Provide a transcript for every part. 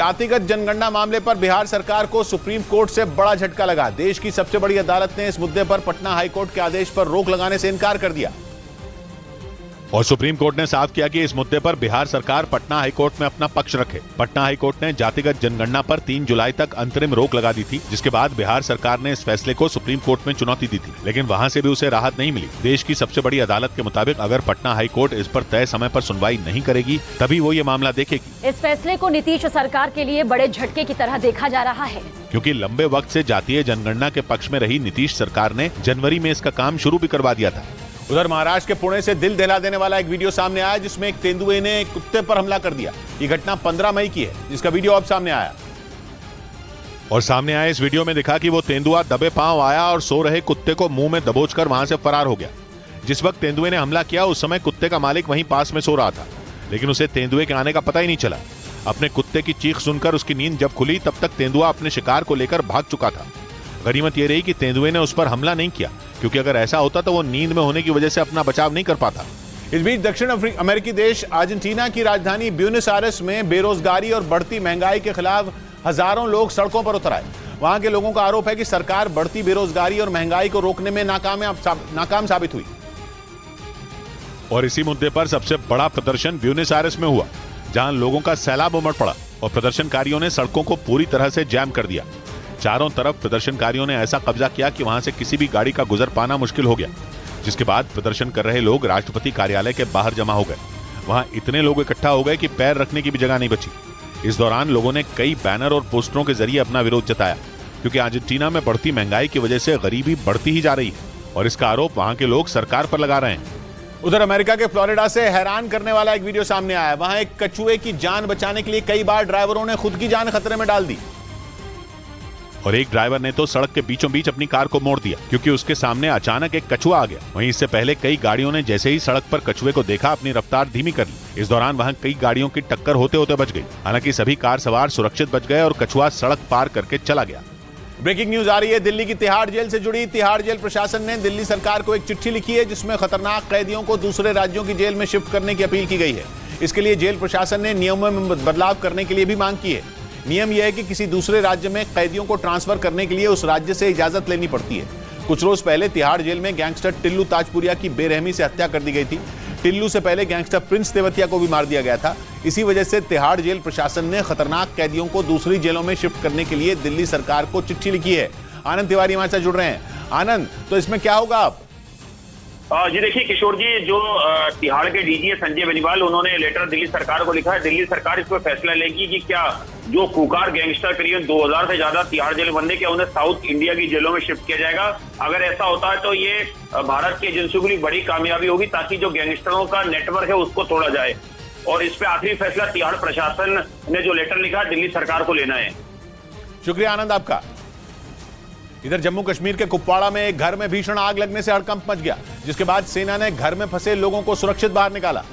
जातिगत जनगणना मामले पर बिहार सरकार को सुप्रीम कोर्ट से बड़ा झटका लगा। देश की सबसे बड़ी अदालत ने इस मुद्दे पर पटना हाईकोर्ट के आदेश पर रोक लगाने से इनकार कर दिया और सुप्रीम कोर्ट ने साफ किया कि इस मुद्दे पर बिहार सरकार पटना हाईकोर्ट में अपना पक्ष रखे। पटना हाईकोर्ट ने जातिगत जनगणना पर 3 जुलाई तक अंतरिम रोक लगा दी थी, जिसके बाद बिहार सरकार ने इस फैसले को सुप्रीम कोर्ट में चुनौती दी थी, लेकिन वहां से भी उसे राहत नहीं मिली। देश की सबसे बड़ी अदालत के मुताबिक अगर पटना हाईकोर्ट इस पर तय समय पर सुनवाई नहीं करेगी तभी वो ये मामला देखेगी। इस फैसले को नीतीश सरकार के लिए बड़े झटके की तरह देखा जा रहा है, क्योंकि लंबे वक्त से जातीय जनगणना के पक्ष में रही नीतीश सरकार ने जनवरी में इसका काम शुरू भी करवा दिया था। उधर महाराष्ट्र के पुणे से दिल दहला देने वाला एक वीडियो सामने आया, जिसमें एक तेंदुए ने एक कुत्ते पर हमला कर दिया। ये घटना 15 मई की है, जिसका वीडियो अब सामने आया और सामने आए इस वीडियो में दिखा कि वो तेंदुआ दबे पांव आया और सो रहे कुत्ते को मुंह में दबोचकर वहां से फरार हो गया। जिस वक्त तेंदुए ने हमला किया उस समय कुत्ते का मालिक वहीं पास में सो रहा था, लेकिन उसे तेंदुए के आने का पता ही नहीं चला। अपने कुत्ते की चीख सुनकर उसकी नींद जब खुली तब तक तेंदुआ अपने शिकार को लेकर भाग चुका था। गनीमत यह रही कि तेंदुए ने उस पर हमला नहीं किया, क्योंकि अगर ऐसा होता तो वो नींद में होने की वजह से अपना बचाव नहीं कर पाता। इस बीच दक्षिण अमेरिकी देश अर्जेंटीना की राजधानी ब्यूनस आयर्स में बेरोजगारी और बढ़ती महंगाई के खिलाफ हजारों लोग सड़कों पर उतर आए। वहां के लोगों का आरोप है कि सरकार बढ़ती बेरोजगारी और महंगाई को रोकने में नाकाम साबित हुई। और इसी मुद्दे पर सबसे बड़ा प्रदर्शन ब्यूनस आयर्स में हुआ, जहां लोगों का सैलाब उमड़ पड़ा और प्रदर्शनकारियों ने सड़कों को पूरी तरह से जैम कर दिया। चारों तरफ प्रदर्शनकारियों ने ऐसा कब्जा किया कि वहां से किसी भी गाड़ी का गुजर पाना मुश्किल हो गया, जिसके बाद प्रदर्शन कर रहे लोग राष्ट्रपति कार्यालय के बाहर जमा हो गए। वहां इतने लोग इकट्ठा हो गए कि पैर रखने की भी जगह नहीं बची। इस दौरान लोगों ने कई बैनर और पोस्टरों के जरिए अपना विरोध जताया, क्योंकि अर्जेंटीना में बढ़ती महंगाई की वजह से गरीबी बढ़ती ही जा रही है और इसका आरोप वहां के लोग सरकार पर लगा रहे हैं। उधर अमेरिका के फ्लोरिडा से हैरान करने वाला एक वीडियो सामने आया। वहां एक कछुए की जान बचाने के लिए कई बार ड्राइवरों ने खुद की जान खतरे में डाल दी और एक ड्राइवर ने तो सड़क के बीचों बीच अपनी कार को मोड़ दिया, क्योंकि उसके सामने अचानक एक कछुआ आ गया। वहीं इससे पहले कई गाड़ियों ने जैसे ही सड़क पर कछुए को देखा अपनी रफ्तार धीमी कर ली। इस दौरान वहां कई गाड़ियों की टक्कर होते होते बच गई। हालांकि सभी कार सवार सुरक्षित बच गए और कछुआ सड़क पार करके चला गया। ब्रेकिंग न्यूज आ रही है दिल्ली की तिहाड़ जेल से जुड़ी। तिहाड़ जेल प्रशासन ने दिल्ली सरकार को एक चिट्ठी लिखी है, जिसमें खतरनाक कैदियों को दूसरे राज्यों की जेल में शिफ्ट करने की अपील की गई है। इसके लिए जेल प्रशासन ने नियमों में बदलाव करने के लिए भी मांग की है। नियम यह है कि किसी दूसरे राज्य में कैदियों को ट्रांसफर करने के लिए उस राज्य से इजाजत लेनी पड़ती है। कुछ रोज पहले तिहाड़ जेल में गैंगस्टर टिल्लू ताजपुरिया की बेरहमी से हत्या कर दी गई थी। टिल्लू से पहले गैंगस्टर प्रिंस तेवतिया को भी मार दिया गया था। इसी वजह से तिहाड़ जेल प्रशासन ने खतरनाक कैदियों को दूसरी जेलों में शिफ्ट करने के लिए दिल्ली सरकार को चिट्ठी लिखी है। आनंद तिवारी हमारे साथ जुड़ रहे हैं। आनंद, तो इसमें क्या होगा अब? जी देखिए किशोर जी, जो तिहाड़ के डीजी है संजय बेनीवाल, उन्होंने लेटर दिल्ली सरकार को लिखा है। दिल्ली सरकार इस पर फैसला लेगी कि क्या जो खुकार गैंगस्टर करीब 2000 से ज्यादा तिहाड़ जेल बंदे, क्या उन्हें साउथ इंडिया की जेलों में शिफ्ट किया जाएगा। अगर ऐसा होता है तो ये भारत की एजेंसियों के लिए बड़ी कामयाबी होगी, ताकि जो गैंगस्टरों का नेटवर्क है उसको तोड़ा जाए। और इस पे आखिरी फैसला तिहाड़ प्रशासन ने जो लेटर लिखा दिल्ली सरकार को लेना है। शुक्रिया आनंद आपका। इधर जम्मू कश्मीर के कुपवाड़ा में एक घर में भीषण आग लगने से हड़कंप मच गया, जिसके बाद सेना ने घर में फंसे लोगों को सुरक्षित बाहर निकाला,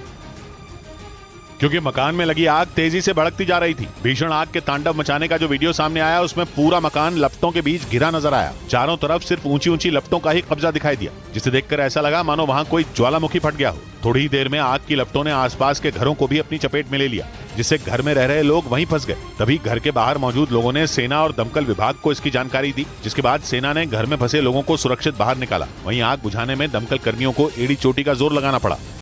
क्योंकि मकान में लगी आग तेजी से भड़कती जा रही थी। भीषण आग के तांडव मचाने का जो वीडियो सामने आया उसमें पूरा मकान लपटों के बीच घिरा नजर आया। चारों तरफ सिर्फ ऊंची ऊंची लपटों का ही कब्जा दिखाई दिया, जिसे देखकर ऐसा लगा मानो वहां कोई ज्वालामुखी फट गया हो। थोड़ी ही देर में आग की लपटों ने आसपास के घरों को भी अपनी चपेट में ले लिया, जिससे घर में रह रहे लोग वहीं फंस गए। तभी घर के बाहर मौजूद लोगों ने सेना और दमकल विभाग को इसकी जानकारी दी, जिसके बाद सेना ने घर में फंसे लोगों को सुरक्षित बाहर निकाला। वहीं आग बुझाने में दमकल कर्मियों को एड़ी चोटी का जोर लगाना पड़ा।